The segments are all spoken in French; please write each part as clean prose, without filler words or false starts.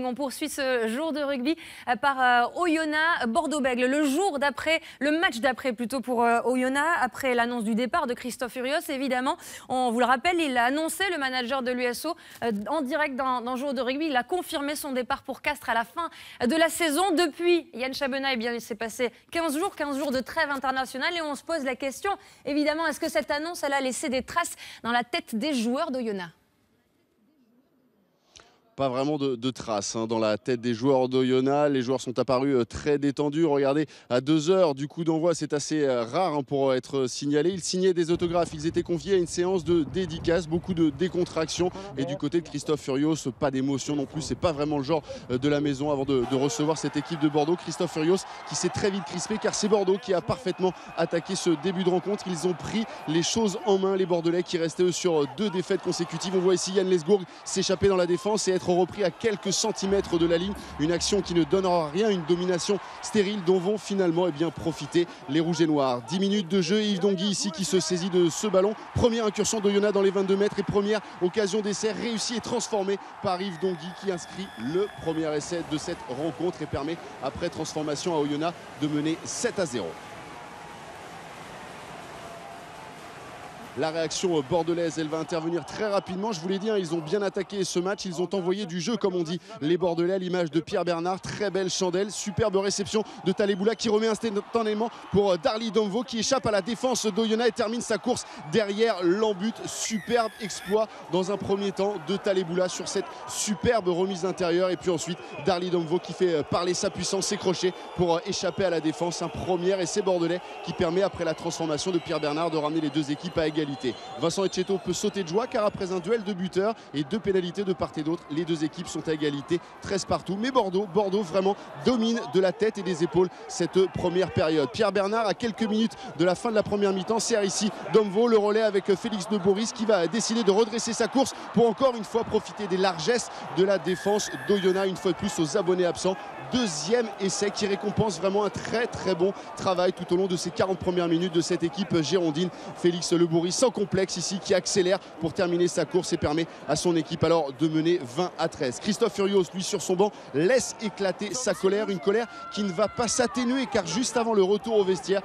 On poursuit ce jour de rugby par Oyonnax Bordeaux-Bègles. Le jour d'après, le match d'après plutôt pour Oyonnax, après l'annonce du départ de Christophe Furios, évidemment. On vous le rappelle, il a annoncé, le manager de l'USO, en direct dans jour de rugby. Il a confirmé son départ pour Castres à la fin de la saison. Depuis, Yann Chabenat, eh bien, il s'est passé 15 jours de trêve internationale. Et on se pose la question, évidemment, est-ce que cette annonce, elle a laissé des traces dans la tête des joueurs d'Oyonnax ? Pas vraiment de traces dans la tête des joueurs d'Oyonnax. Les joueurs sont apparus très détendus. Regardez, à 2 heures du coup d'envoi, c'est assez rare pour être signalé. Ils signaient des autographes, ils étaient conviés à une séance de dédicaces, beaucoup de décontraction. Et du côté de Christophe Furios, pas d'émotion non plus. C'est pas vraiment le genre de la maison avant de recevoir cette équipe de Bordeaux. Christophe Furios qui s'est très vite crispé car c'est Bordeaux qui a parfaitement attaqué ce début de rencontre. Ils ont pris les choses en main, les Bordelais qui restaient eux sur 2 défaites consécutives. On voit ici Yann Lesgourg s'échapper dans la défense et être repris à quelques centimètres de la ligne. Une action qui ne donnera rien, une domination stérile dont vont finalement profiter les Rouges et Noirs. 10 minutes de jeu, Yves Dongui ici qui se saisit de ce ballon. Première incursion d'Oyonnax dans les 22 mètres et première occasion d'essai réussie et transformée par Yves Dongui qui inscrit le premier essai de cette rencontre et permet après transformation à Oyonnax de mener 7-0. La réaction bordelaise, elle va intervenir très rapidement. Je vous l'ai dit, ils ont bien attaqué ce match. Ils ont envoyé du jeu, comme on dit, les Bordelais, à l'image de Pierre Bernard. Très belle chandelle, superbe réception de Taleboula qui remet instantanément pour Darly Domvo qui échappe à la défense d'Oyonnax et termine sa course derrière l'embut. Superbe exploit dans un premier temps de Taleboula sur cette superbe remise intérieure. Et puis ensuite, Darly Domvo qui fait parler sa puissance, ses crochets pour échapper à la défense. Un premier essai bordelais qui permet, après la transformation de Pierre Bernard, de ramener les 2 équipes à égalité. Vincent Etcheto peut sauter de joie car après un duel de buteurs et 2 pénalités de part et d'autre, les 2 équipes sont à égalité, 13 partout. Mais Bordeaux vraiment domine de la tête et des épaules cette première période. Pierre Bernard, à quelques minutes de la fin de la première mi-temps, sert ici Domvo, le relais avec Félix de Boris qui va décider de redresser sa course pour encore une fois profiter des largesses de la défense d'Oyonnax, une fois de plus aux abonnés absents. 2e essai qui récompense vraiment un très bon travail tout au long de ces 40 premières minutes de cette équipe girondine. Félix Le Bourri sans complexe ici qui accélère pour terminer sa course et permet à son équipe alors de mener 20-13. Christophe Furios, lui, sur son banc, laisse éclater sa colère, une colère qui ne va pas s'atténuer car juste avant le retour au vestiaire,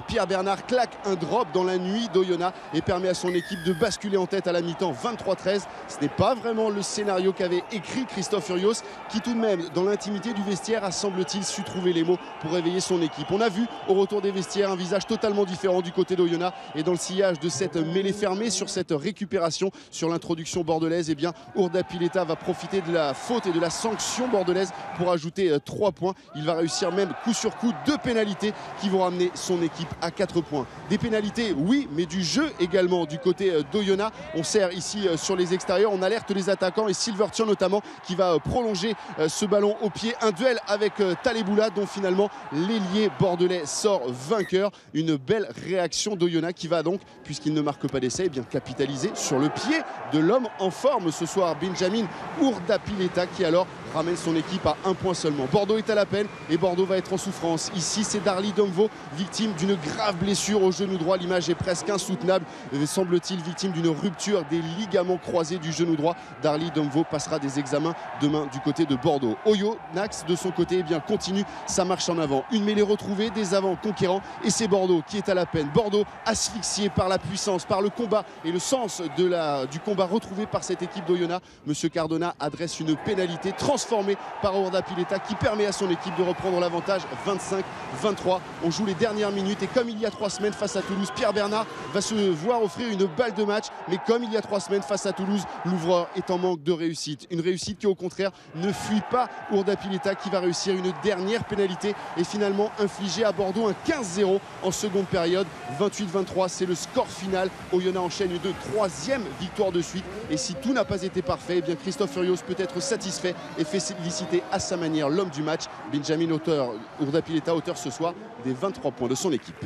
Pierre Bernard claque un drop dans la nuit d'Oyonnax et permet à son équipe de basculer en tête à la mi-temps 23-13. Ce n'est pas vraiment le scénario qu'avait écrit Christophe Furios qui tout de même dans l'intimité du vestiaire a semble-t-il su trouver les mots pour réveiller son équipe. On a vu au retour des vestiaires un visage totalement différent du côté d'Oyonnax et dans le sillage de cette mêlée fermée sur cette récupération sur l'introduction bordelaise, Ourda Pileta va profiter de la faute et de la sanction bordelaise pour ajouter 3 points. Il va réussir même coup sur coup 2 pénalités qui vont ramener son équipe à 4 points. Des pénalités, oui, mais du jeu également du côté d'Oyonnax. On sert ici sur les extérieurs, on alerte les attaquants et Silvertian notamment qui va prolonger ce ballon au pied. Un duel avec Taleboula dont finalement l'ailier bordelais sort vainqueur. Une belle réaction d'Oyonnax qui va donc, puisqu'il ne marque pas d'essai, capitaliser sur le pied de l'homme en forme ce soir, Benjamin Ourda Pileta qui alors ramène son équipe à 1 point seulement. Bordeaux est à la peine et Bordeaux va être en souffrance. Ici, c'est Darly Domvo, victime d'une grave blessure au genou droit. L'image est presque insoutenable, semble-t-il victime d'une rupture des ligaments croisés du genou droit. Darly Domvo passera des examens demain du côté de Bordeaux. Oyonnax, de son côté, continue sa marche en avant. Une mêlée retrouvée, des avants conquérants et c'est Bordeaux qui est à la peine. Bordeaux asphyxié par la puissance, par le combat et le sens du combat retrouvé par cette équipe d'Oyonnax. Monsieur Cardona adresse une pénalité transformée par Ourda Pileta qui permet à son équipe de reprendre l'avantage 25-23. On joue les dernières minutes et comme il y a 3 semaines face à Toulouse, Pierre Bernard va se voir offrir une balle de match, mais comme il y a 3 semaines face à Toulouse, l'ouvreur est en manque de réussite. Une réussite qui au contraire ne fuit pas Ourda Pileta qui va réussir une dernière pénalité et finalement infliger à Bordeaux un 15-0 en seconde période. 28-23, c'est le score final. Oyonnax enchaîne une 3e victoire de suite et si tout n'a pas été parfait, Christophe Furios peut être satisfait et fait féliciter à sa manière l'homme du match, Benjamin Ourda Pileta, auteur ce soir des 23 points de son équipe.